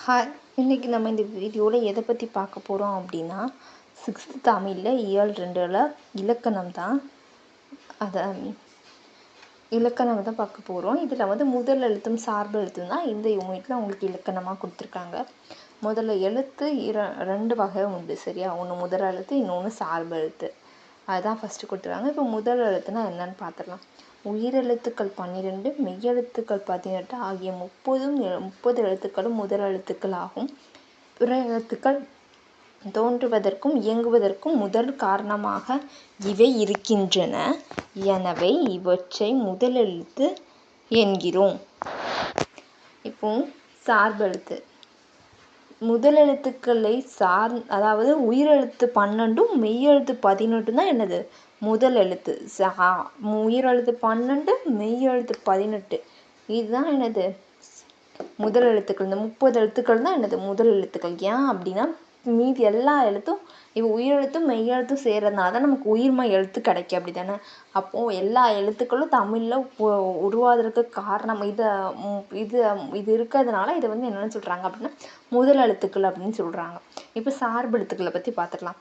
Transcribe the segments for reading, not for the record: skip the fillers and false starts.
Hi, இன்றைக்கி நம்ம இந்த வீடியோவில் எதை பற்றி பார்க்க போகிறோம் அப்படின்னா 6th தமிழில் இயல் 2ல் இலக்கணம் தான். இலக்கணம் தான் பார்க்க போகிறோம். இதில் வந்து முதல் எழுத்தும் சார்பு எழுத்தும் தான் இந்த யூனிட்டில் உங்களுக்கு இலக்கணமாக கொடுத்துருக்காங்க. முதல்ல எழுத்து 2 வகை உண்டு, சரியா? ஒன்று முதல் எழுத்து, இன்னொன்று சார்பு எழுத்து. அதுதான் ஃபஸ்ட்டு கொடுத்துருக்காங்க. இப்போ முதல் எழுத்துனா என்னன்னு பார்த்துடலாம். உயிரெழுத்துக்கள் 12, மெய்யெழுத்துக்கள் 18 ஆகிய 30 எழுத்துக்களும் முதல் எழுத்துக்கள் ஆகும். பிற எழுத்துக்கள் தோன்றுவதற்கும் இயங்குவதற்கும் முதல் காரணமாக இவை இருக்கின்றன. எனவே இவற்றை முதல் எழுத்து என்கிறோம். இப்போ சார்பெழுத்து முதல் எழுத்துக்களை அதாவது உயிரெழுத்து 12 மெய்யெழுத்து 18 தான் என்னது முதல் எழுத்து. உயிரெழுத்து 12 மெய்யெழுத்து 18 இதுதான் என்னது முதல் எழுத்துக்கள். இந்த 30 எழுத்துக்கள் தான் என்னது முதல் எழுத்துக்கள். ஏன் அப்படின்னா மீதி எல்லா எழுத்தும் இப்போ உயிரெழுத்தும் மெய்யெழுத்தும் சேர்றதுனால தான் நமக்கு உயிர்மெய் எழுத்து கிடைக்கும், அப்படி தானே? அப்போது எல்லா எழுத்துக்களும் தமிழில் உருவாவதற்கு காரணம் இது இருக்கிறதுனால இதை வந்து என்னென்னு சொல்கிறாங்க அப்படின்னா முதல் எழுத்துக்கள் அப்படின்னு சொல்கிறாங்க. இப்போ சார்பு எழுத்துக்களை பற்றி பார்த்துக்கலாம்.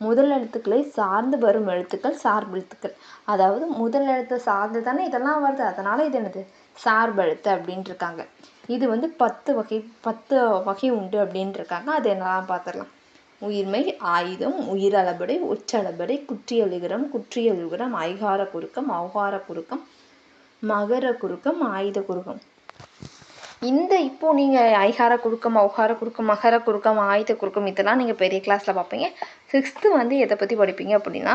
முதல் எழுத்துக்களை சார்ந்து வரும் எழுத்துக்கள் சார்பு எழுத்துக்கள். அதாவது முதல் எழுத்தை சார்ந்து தானே இதெல்லாம் வருது, அதனால் இது என்னது சார்பு எழுத்து அப்படின்ட்டு இருக்காங்க. இது வந்து 10 வகை உண்டு அப்படின்ட்டு இருக்காங்க. அது என்னெல்லாம் பார்த்துடலாம். உயிர்மெய், ஆயுதம், உயிரளபடை, ஒற்றளபடை, குற்றியலுகரம், குற்றியலுகரம், ஐகார குறுக்கம், ஔகார குறுக்கம், மகர குறுக்கம், ஆயுத குறுக்கம். இப்போ நீங்கள் ஐகார குறுக்கம், ஔகார குறுக்கம், மகர குறுக்கம், ஆயுத குறுக்கம் இதெல்லாம் நீங்கள் பெரிய கிளாஸில் பார்ப்பீங்க. 6th வந்து எதை பற்றி படிப்பீங்க அப்படின்னா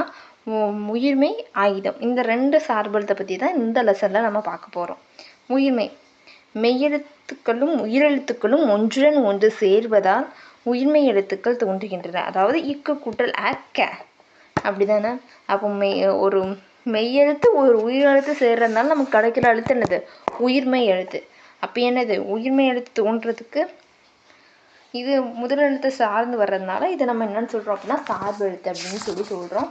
உயிர்மெய், ஆயுதம், இந்த 2 சார்பெழுத்தை பற்றி தான் இந்த லெசனில் நம்ம பார்க்க போகிறோம். உயிர்மெய் மெய்யெழுத்துக்களும் உயிரெழுத்துக்களும் ஒன்றுடன் ஒன்று சேர்வதால் உயிர்மெய் எழுத்துக்கள் தோன்றுகின்றன. அதாவது இக்கு கூட்டல் அக்க, அப்படி தானே? அப்போ ஒரு மெய்யெழுத்து ஒரு உயிரெழுத்து சேர்றதுனால நமக்கு கிடைக்கிற எழுத்து என்னது உயிர்மெய் எழுத்து. அப்போ என்னது உயிர்மெய் எழுத்து தோன்றதுக்கு இது முதல் எழுத்து சார்ந்து வர்றதுனால இதை நம்ம என்னன்னு சொல்கிறோம் அப்படின்னா சார்பு எழுத்து அப்படின்னு சொல்கிறோம்.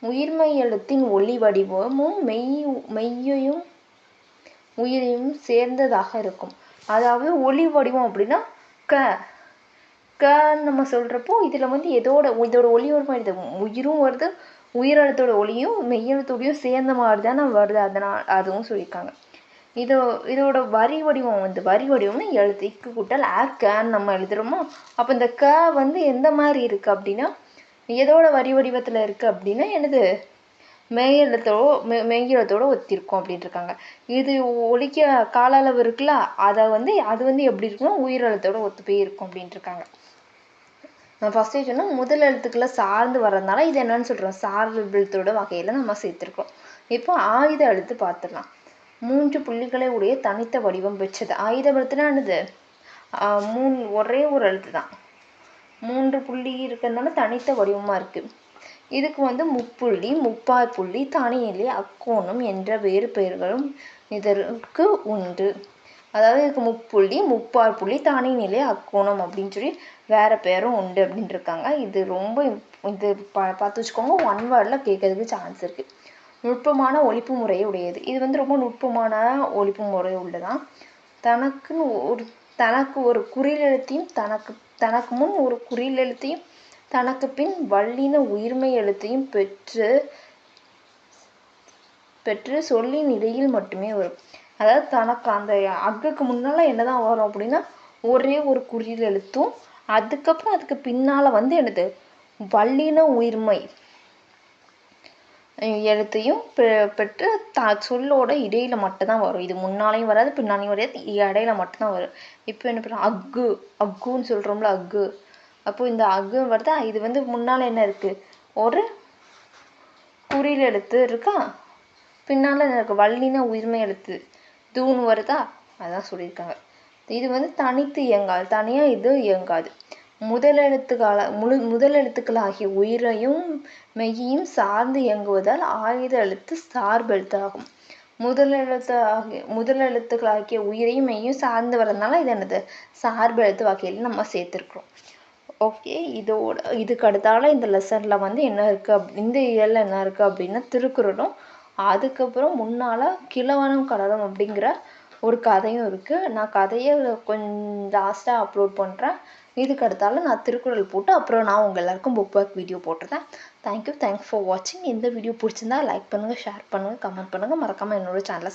உயிர்மெய் எழுத்தின் ஒளி வடிவமும் மெய்யையும் உயிரையும் சேர்ந்ததாக இருக்கும். அதாவது ஒளி வடிவம் அப்படின்னா கன்னு நம்ம சொல்கிறப்போ இதில் வந்து இதோட ஒளி வடிவம் இது உயிரும் வருது, உயிரெழுத்தோட ஒளியும் மெய்யெழுத்தோடையும் சேர்ந்த மாதிரி தானே வருது, அதனால் அதுவும் சொல்லியிருக்காங்க. இதோட வரி வடிவம்னு எழுத்து இக்கு கூட்டல் கன்னு நம்ம எழுதுகிறோமோ. அப்போ இந்த வந்து எந்த மாதிரி இருக்குது அப்படின்னா எதோட வரி வடிவத்தில் இருக்குது அப்படின்னா எனது மெய்யெழுத்தோட ஒத்திருக்கும் அப்படின்ட்டு இருக்காங்க. இது ஒலிக்க கால அளவு இருக்குல்ல, அது வந்து எப்படி இருக்குன்னா உயிரெழுத்தோட ஒத்து போய் இருக்கும் அப்படின்ட்டு இருக்காங்க. நான் ஃபஸ்ட்டே சொன்னால் முதல் எழுத்துக்களை சார்ந்து வர்றதுனால இது என்னன்னு சொல்கிறோம் சார்பு எழுத்தோட வகையில் நம்ம சேர்த்துருக்கோம். இப்போ ஆயுத எழுத்து பார்த்துடலாம். 3 புள்ளிகளை உடைய தனித்த வடிவம் பெற்றது. ஆயுத எழுத்துனா என்னது ஒரே ஒரு எழுத்து தான், 3 புள்ளி இருக்கிறதுனால தனித்த வடிவமாக இருக்குது. இதுக்கு வந்து முப்புள்ளி, முப்பாய் புள்ளி, தானியலி, அக்கோணம் என்ற வேறு பெயர்களும் இதற்கு உண்டு. அதாவது இதுக்கு முப்புள்ளி, முப்பாய் புள்ளி, தானியநிலை, அக்கோணம் அப்படின்னு சொல்லி வேறு பேரும் உண்டு அப்படின்ட்டு இருக்காங்க. இது ரொம்ப பார்த்து வச்சுக்கோங்க, 1 வேர்டில் கேட்கறதுக்கு சான்ஸ் இருக்குது. நுட்பமான ஒலிப்பு முறையை உடையது. இது வந்து ரொம்ப நுட்பமான ஒலிப்பு முறை உள்ளதான். தனக்கு ஒரு குறில் எழுத்தையும் தனக்கு முன் ஒரு குறில் எழுத்தையும் தனக்கு பின் வல்லின உயிர்மெய் எழுத்தையும் பெற்று சொல்லின் இடையில் மட்டுமே வரும். அதாவது தனக்கு அந்த அக்குக்கு முன்னால் என்னதான் வரும் அப்படின்னா ஒரே ஒரு குறில் எழுத்தும் அதுக்கப்புறம் அதுக்கு பின்னால் வந்து என்னது வல்லின உயிர்மெய் எழுத்தையும் பெற்று சொல்லோட இடையில மட்டும்தான் வரும். இது முன்னாலையும் வராது பின்னாலையும் வராது, இடையில மட்டும்தான் வரும். இப்போ என்ன பண்ணுறோம் அக்குன்னு சொல்கிறோம்ல அக்கு. அப்போ இந்த அக்கு வருதா, இது வந்து முன்னால் என்ன இருக்குது ஒரு குறில் எழுத்து இருக்கா, பின்னால் எனக்கு வல்லின உயிர்மை எழுத்து தூணு வருதா, அதான் சொல்லியிருக்காங்க. இது வந்து தனித்து இயங்காது, தனியாக இது இயங்காது. முதல் எழுத்துக்கள் ஆகிய உயிரையும் மெய்யையும் சார்ந்து இயங்குவதால் ஆயுத எழுத்து சார்பு எழுத்து ஆகும். முதல் எழுத்துக்கள் ஆகிய உயிரையும் மெய்யும் சார்ந்து வர்றதுனால இது என்னது சார்பு எழுத்து வகையில் நம்ம சேர்த்துருக்குறோம். ஓகே, இதுக்கு அடுத்தால இந்த லெசனில் வந்து என்ன இருக்குது இந்த இயலில் என்ன இருக்குது அப்படின்னா திருக்குறளும் அதுக்கப்புறம் முன்னால் கிழவனும் கடலும் அப்படிங்கிற ஒரு கதையும் இருக்குது. நான் கதையை கொஞ்சம் லாஸ்ட்டாக அப்லோட் பண்ணுறேன். இதுக்கு அடுத்தாலும் நான் திருக்குறள் போட்டு அப்புறம் நான் உங்கள் எல்லாருக்கும் புக் பேக் வீடியோ போட்டுருந்தேன். தேங்க்ஸ் ஃபார் வாட்சிங். இந்த வீடியோ பிடிச்சிருந்தா லைக் பண்ணுங்கள், ஷேர் பண்ணுங்கள், கமெண்ட் பண்ணுங்கள். மறக்காமல் என்னோட சேனலை